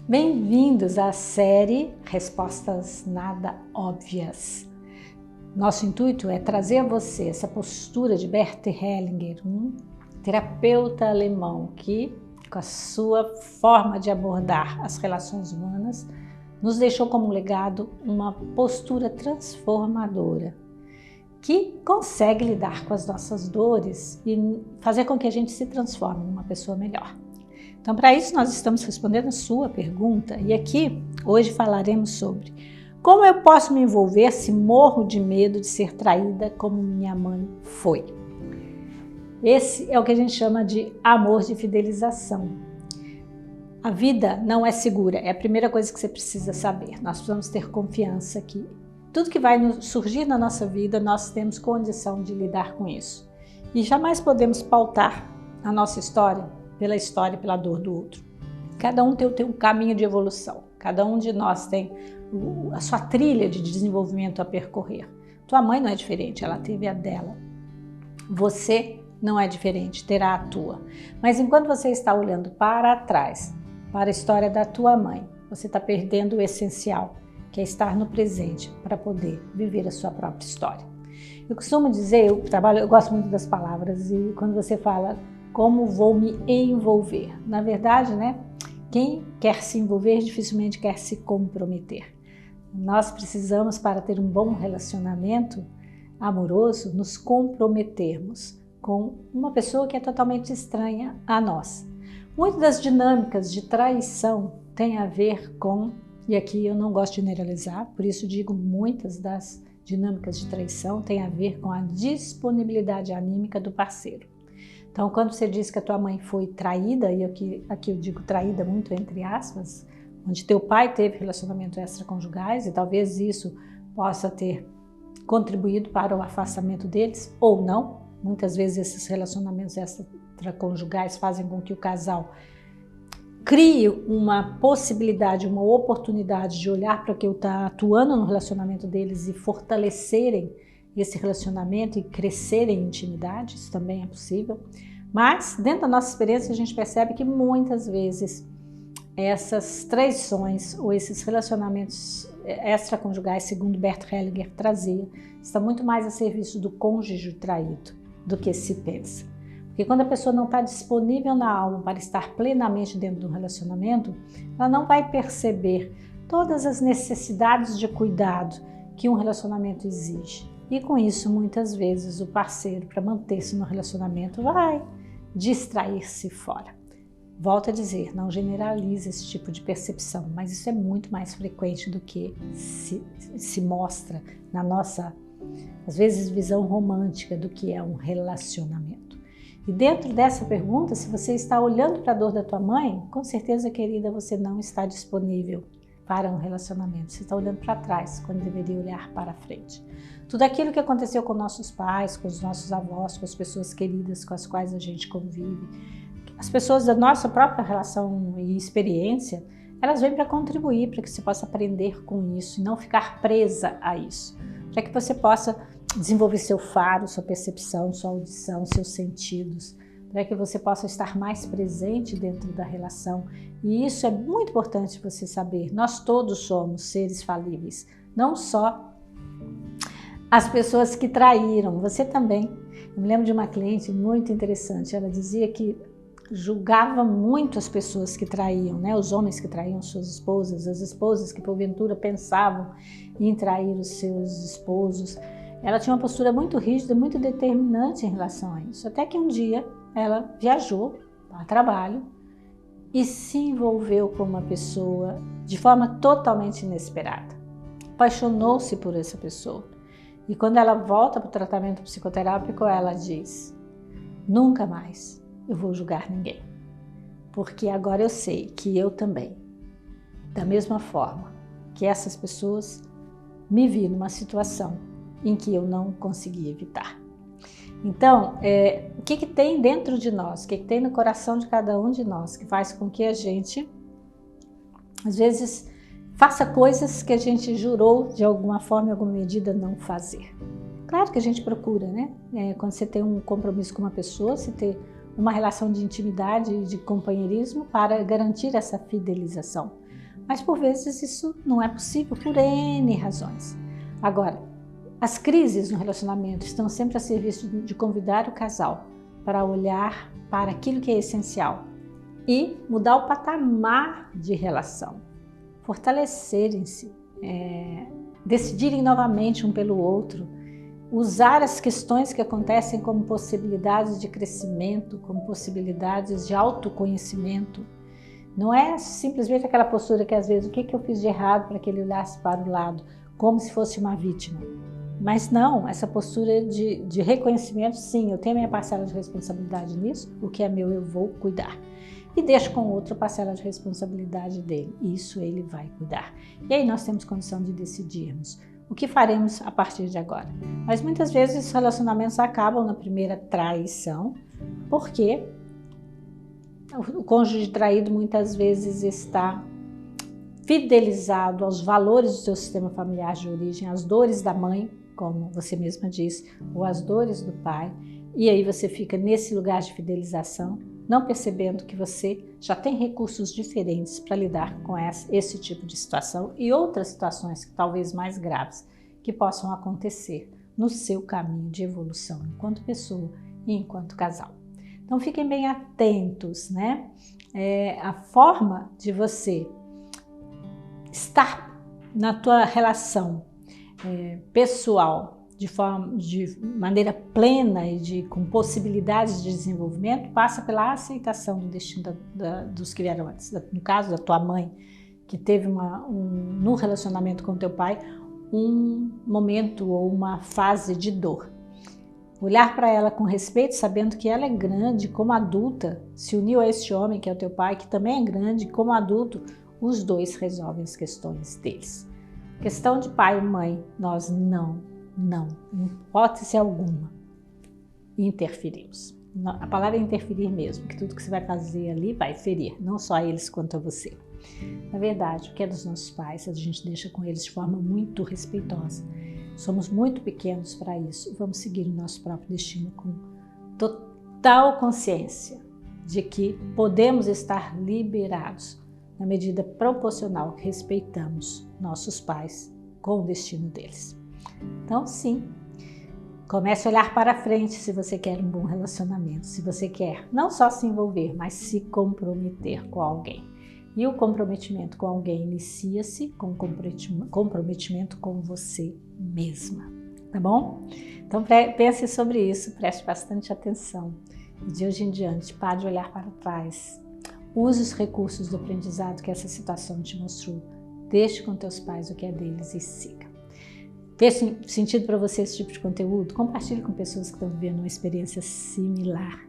Bem-vindos à série Respostas Nada Óbvias. Nosso intuito é trazer a você essa postura de Bert Hellinger, um terapeuta alemão que, com a sua forma de abordar as relações humanas, nos deixou como legado uma postura transformadora, que consegue lidar com as nossas dores e fazer com que a gente se transforme numa pessoa melhor. Então, para isso, nós estamos respondendo a sua pergunta e aqui, hoje, falaremos sobre como eu posso me envolver se morro de medo de ser traída como minha mãe foi. Esse é o que a gente chama de amor de fidelização. A vida não é segura, é a primeira coisa que você precisa saber. Nós precisamos ter confiança que tudo que vai surgir na nossa vida, nós temos condição de lidar com isso. E jamais podemos pautar a nossa história e pela dor do outro. Cada um tem um caminho de evolução, cada um de nós tem a sua trilha de desenvolvimento a percorrer. Tua mãe não é diferente, ela teve a dela. Você não é diferente, terá a tua. Mas enquanto você está olhando para trás, para a história da tua mãe, você está perdendo o essencial, que é estar no presente para poder viver a sua própria história. Eu costumo dizer, eu gosto muito das palavras, e quando você fala como vou me envolver, na verdade, quem quer se envolver dificilmente quer se comprometer. Nós precisamos, para ter um bom relacionamento amoroso, nos comprometermos com uma pessoa que é totalmente estranha a nós. Muitas das dinâmicas de traição têm a ver com, e aqui eu não gosto de generalizar, por isso digo muitas das dinâmicas de traição têm a ver com a disponibilidade anímica do parceiro. Então, quando você diz que a tua mãe foi traída, e aqui eu digo traída muito entre aspas, onde teu pai teve relacionamentos extraconjugais e talvez isso possa ter contribuído para o afastamento deles, ou não. Muitas vezes esses relacionamentos extraconjugais fazem com que o casal crie uma possibilidade, uma oportunidade de olhar para quem está atuando no relacionamento deles e fortalecerem esse relacionamento e crescer em intimidade, isso também é possível. Mas, dentro da nossa experiência, a gente percebe que muitas vezes essas traições ou esses relacionamentos extraconjugais, segundo Bert Hellinger trazia, estão muito mais a serviço do cônjuge traído do que se pensa. Porque quando a pessoa não está disponível na alma para estar plenamente dentro do relacionamento, ela não vai perceber todas as necessidades de cuidado que um relacionamento exige. E com isso, muitas vezes, o parceiro, para manter-se no relacionamento, vai distrair-se fora. Volto a dizer, não generalize esse tipo de percepção, mas isso é muito mais frequente do que se mostra na nossa, às vezes, visão romântica do que é um relacionamento. E dentro dessa pergunta, se você está olhando para a dor da tua mãe, com certeza, querida, você não está disponível para um relacionamento. Você está olhando para trás, quando deveria olhar para frente. Tudo aquilo que aconteceu com nossos pais, com os nossos avós, com as pessoas queridas com as quais a gente convive, as pessoas da nossa própria relação e experiência, elas vêm para contribuir, para que você possa aprender com isso e não ficar presa a isso. Para que você possa desenvolver seu faro, sua percepção, sua audição, seus sentidos, para que você possa estar mais presente dentro da relação. E isso é muito importante você saber. Nós todos somos seres falíveis, não só as pessoas que traíram, você também. Eu me lembro de uma cliente muito interessante, ela dizia que julgava muito as pessoas que traíam, os homens que traíam suas esposas, as esposas que porventura pensavam em trair os seus esposos. Ela tinha uma postura muito rígida, muito determinante em relação a isso, até que um dia ela viajou a trabalho e se envolveu com uma pessoa de forma totalmente inesperada. Apaixonou-se por essa pessoa. E quando ela volta para o tratamento psicoterápico, ela diz: nunca mais eu vou julgar ninguém, porque agora eu sei que eu também, da mesma forma que essas pessoas, me vi numa situação em que eu não consegui evitar. Então, o que tem dentro de nós, o que tem no coração de cada um de nós, que faz com que a gente, às vezes, faça coisas que a gente jurou, de alguma forma, em alguma medida, não fazer. Claro que a gente procura, quando você tem um compromisso com uma pessoa, você ter uma relação de intimidade e de companheirismo para garantir essa fidelização. Mas por vezes isso não é possível por N razões. Agora, as crises no relacionamento estão sempre a serviço de convidar o casal para olhar para aquilo que é essencial e mudar o patamar de relação, fortalecerem-se, decidirem novamente um pelo outro, usar as questões que acontecem como possibilidades de crescimento, como possibilidades de autoconhecimento. Não é simplesmente aquela postura que às vezes, o que eu fiz de errado para que ele olhasse para o lado, como se fosse uma vítima. Mas não, essa postura de reconhecimento, sim, eu tenho minha parcela de responsabilidade nisso, o que é meu eu vou cuidar. E deixo com outra parcela de responsabilidade dele, isso ele vai cuidar. E aí nós temos condição de decidirmos o que faremos a partir de agora. Mas muitas vezes os relacionamentos acabam na primeira traição, porque o cônjuge traído muitas vezes está fidelizado aos valores do seu sistema familiar de origem, às dores da mãe, como você mesma disse, ou às dores do pai, e aí você fica nesse lugar de fidelização, não percebendo que você já tem recursos diferentes para lidar com esse tipo de situação e outras situações talvez mais graves que possam acontecer no seu caminho de evolução enquanto pessoa e enquanto casal. Então fiquem bem atentos, né? A forma de você estar na tua relação pessoal de maneira plena e com possibilidades de desenvolvimento passa pela aceitação do destino dos que vieram antes. No caso da tua mãe, que teve no relacionamento com teu pai um momento ou uma fase de dor. Olhar para ela com respeito, sabendo que ela é grande, como adulta, se uniu a esse homem que é o teu pai, que também é grande, como adulto, os dois resolvem as questões deles. Questão de pai e mãe, nós não, em hipótese alguma, interferimos. A palavra é interferir mesmo, que tudo que você vai fazer ali vai ferir, não só a eles quanto a você. Na verdade, o que é dos nossos pais, a gente deixa com eles de forma muito respeitosa. Somos muito pequenos para isso, vamos seguir o nosso próprio destino com total consciência de que podemos estar liberados na medida proporcional que respeitamos nossos pais com o destino deles. Então, sim, comece a olhar para frente se você quer um bom relacionamento, se você quer não só se envolver, mas se comprometer com alguém. E o comprometimento com alguém inicia-se com comprometimento com você mesma, tá bom? Então pense sobre isso, preste bastante atenção. E de hoje em diante, pare de olhar para trás. Use os recursos do aprendizado que essa situação te mostrou. Deixe com teus pais o que é deles e siga. Fez sentido para você esse tipo de conteúdo? Compartilhe com pessoas que estão vivendo uma experiência similar.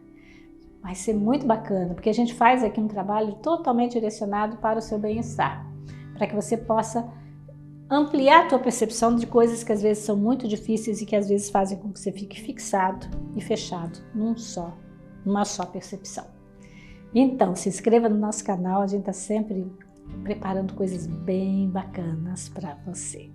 Vai ser muito bacana, porque a gente faz aqui um trabalho totalmente direcionado para o seu bem-estar, para que você possa ampliar a tua percepção de coisas que às vezes são muito difíceis e que às vezes fazem com que você fique fixado e fechado numa só percepção. Então, se inscreva no nosso canal, a gente está sempre preparando coisas bem bacanas para você.